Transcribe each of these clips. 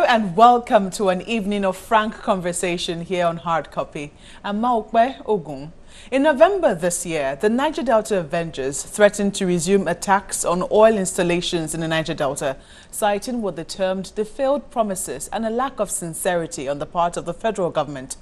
and welcome to an evening of frank conversation here on Hard Copy. I'm Maokwe Ogun. In November this year, the Niger Delta Avengers threatened to resume attacks on oil installations in the Niger Delta, citing what they termed the failed promises and a lack of sincerity on the part of the federal government.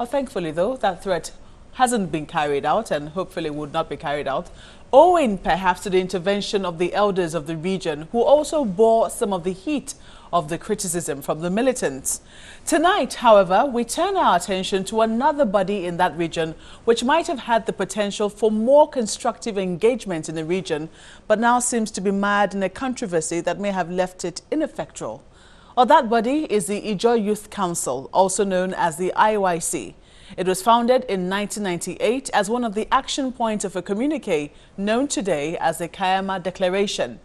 Thankfully, though, that threat hasn't been carried out and hopefully would not be carried out, owing perhaps to the intervention of the elders of the region who also bore some of the heat of the criticism from the militants. Tonight, however, we turn our attention to another body in that region which might have had the potential for more constructive engagement in the region, but now seems to be mired in a controversy that may have left it ineffectual. That body is the Ijaw Youth Council, also known as the IYC. It was founded in 1998 as one of the action points of a communique known today as the Kayama Declaration.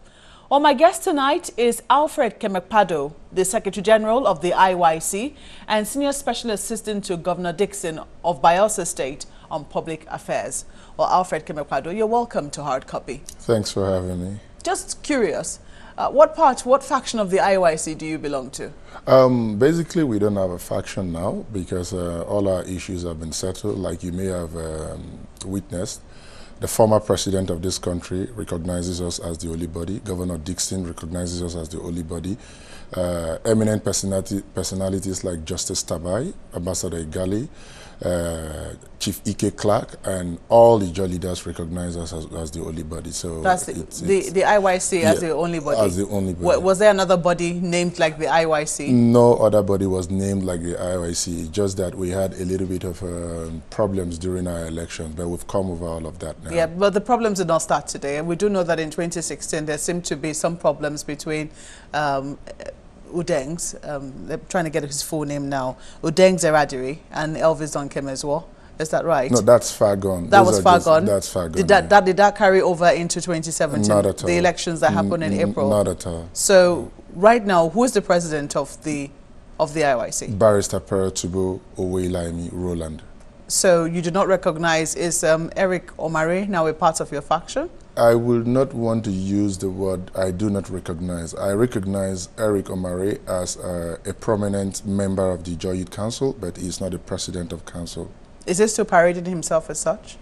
Well, my guest tonight is Alfred Kemepado, the Secretary General of the IYC and Senior Special Assistant to Governor Dixon of Bayelsa State on Public Affairs. Well, Alfred Kemepado, you're welcome to Hard Copy. Thanks for having me. Just curious, what faction of the IYC do you belong to? Basically, we don't have a faction now because all our issues have been settled. Like you may have witnessed, the former president of this country recognizes us as the holy body. Governor Dixon recognizes us as the holy body. Eminent personalities like Justice Tabai, Ambassador Igali, Chief Ike Clark, and all the Ijaw leaders recognize us as the only body. So that's the IYC as the only body. As the only body. Was there another body named like the IYC? No other body was named like the IYC. Just that we had a little bit of problems during our election, but we've come over all of that now. Yeah, but the problems did not start today. We do know that in 2016 there seemed to be some problems between Udeng's, they're trying to get his full name now, Udeng's Eradiri and Elvis Donkem as well. Is that right? No, that's far gone. That was far gone? That's far gone. Did that carry over into 2017? Not at all. The elections that happened in April? Not at all. So, right now, who is the president of the IYC? Barrister Peratubo Oweilaimi Roland. So, you do not recognize, is Eric Omare now a part of your faction? I will not want to use the word I do not recognize. I recognize Eric Omare as a prominent member of the Ijaw Youth Council, but he's not the president of council. Is he still parading himself as such?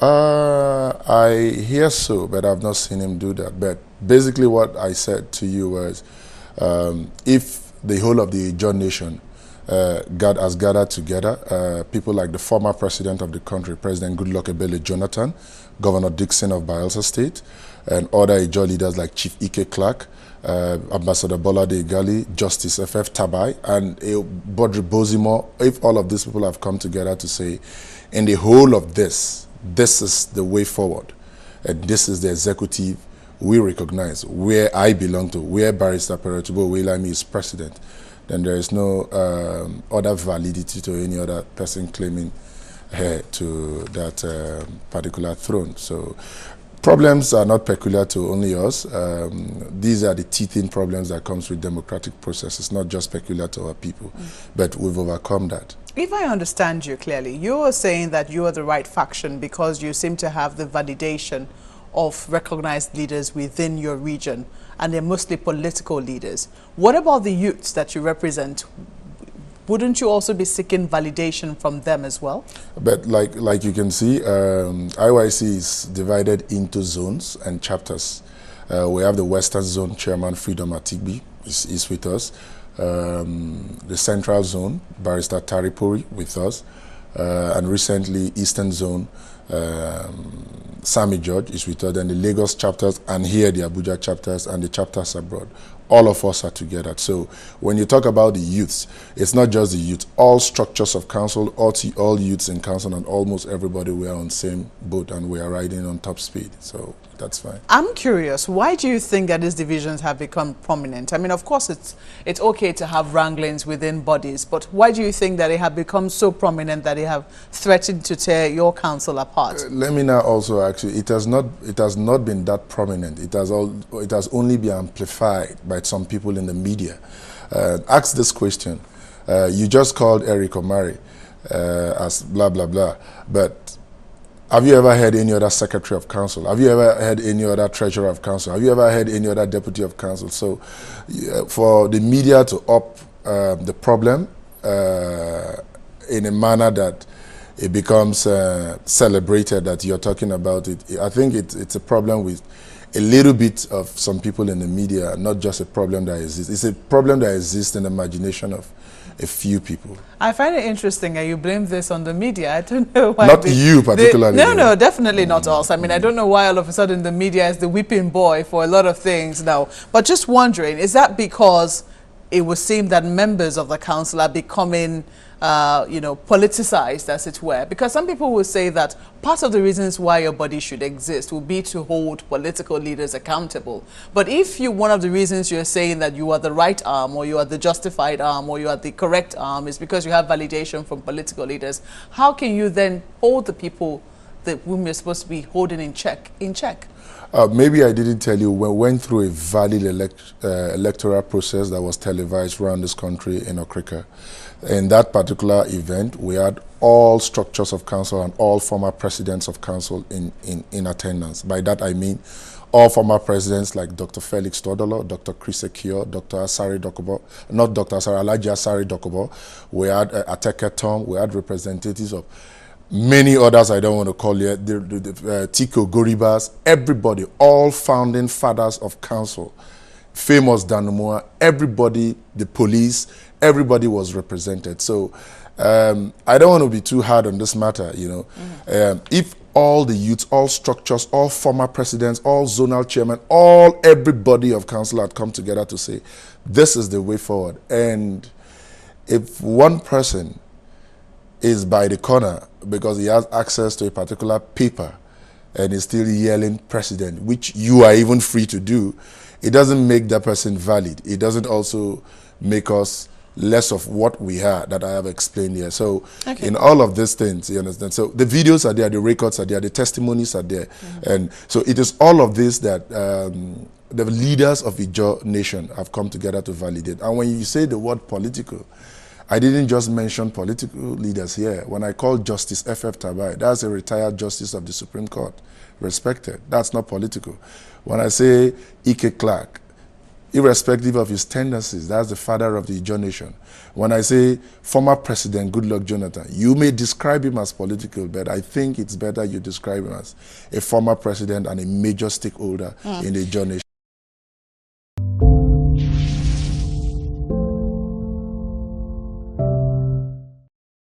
I hear so, but I've not seen him do that. But basically what I said to you was, if the whole of the Ijaw nation has gathered together, people like the former president of the country, President Goodluck Ebele Jonathan, Governor Dixon of Bayelsa State, and other Ijaw leaders like Chief Ike Clark, Ambassador Bolade Igali, Justice F.F. Tabai, and Bodri Bozimo, if all of these people have come together to say, in the whole of this is the way forward, and this is the executive we recognize, where I belong to, where Barrister Peratubo Oweilaimi is president, then there is no other validity to any other person claiming heir to that particular throne. So problems are not peculiar to only us. These are the teething problems that comes with democratic processes, not just peculiar to our people, but we've overcome that. If I understand you clearly, you are saying that you are the right faction because you seem to have the validation of recognized leaders within your region, and they're mostly political leaders. What about the youths that you represent? Wouldn't you also be seeking validation from them as well? But like you can see, IYC is divided into zones and chapters. We have the Western Zone Chairman Freedom Atigbi is with us. The Central Zone, Barrister Taripuri with us. And recently, Eastern Zone, Sammy George is with us, and the Lagos chapters, and here the Abuja chapters, and the chapters abroad. All of us are together. So when you talk about the youths, it's not just the youth. All structures of council, all youths in council, and almost everybody, we are on the same boat, and we are riding on top speed. So that's fine. I'm curious, why do you think that these divisions have become prominent? I mean, of course, it's okay to have wranglings within bodies, but why do you think that they have become so prominent that they have threatened to tear your council apart? Let me now also actually, it has not been that prominent. It has only been amplified by some people in the media. Ask this question. You just called Eric Omare as blah, blah, blah. But Have you ever had any other secretary of council? Have you ever had any other treasurer of council? Have you ever had any other deputy of council? So for the media to up the problem in a manner that it becomes celebrated that you're talking about it, I think it's a problem with a little bit of some people in the media, not just a problem that exists. It's a problem that exists in the imagination of a few people. I find it interesting and you blame this on the media. I don't know why. Not you particularly. No, definitely not us. I mean, I don't know why all of a sudden the media is the whipping boy for a lot of things now. But just wondering, is that because it would seem that members of the council are becoming, you know, politicized, as it were? Because some people will say that part of the reasons why your body should exist will be to hold political leaders accountable. But if one of the reasons you're saying that you are the right arm, or you are the justified arm, or you are the correct arm is because you have validation from political leaders, how can you then hold the people that whom you're supposed to be holding in check? Maybe I didn't tell you, we went through a valid electoral process that was televised around this country in Okrika. In that particular event, we had all structures of council and all former presidents of council in attendance. By that I mean all former presidents like Dr. Felix Todolo, Dr. Chris Ekio, Dr. Asari Dokubo, not Dr. Asari, Alaji Asari Dokubo. We had Ateke Tom, we had representatives of many others I don't want to call yet, Tiko Goribas, everybody, all founding fathers of council, famous Danumua, everybody, the police, everybody was represented. So I don't want to be too hard on this matter, you know. If all the youths, all structures, all former presidents, all zonal chairmen, everybody of council had come together to say, this is the way forward. And if one person is by the corner because he has access to a particular paper and is still yelling president, which you are even free to do, it doesn't make that person valid. It doesn't also make us less of what we are that I have explained here. So in all of these things, you understand? So the videos are there, the records are there, the testimonies are there. And so it is all of this that the leaders of Ijaw nation have come together to validate. And when you say the word political, I didn't just mention political leaders here. When I call Justice F.F. Tabai, that's a retired justice of the Supreme Court, respected. That's not political. When I say Ike Clark, irrespective of his tendencies, that's the father of the Ijaw nation. When I say former President Goodluck Jonathan, you may describe him as political, but I think it's better you describe him as a former president and a major stakeholder in the Ijaw nation.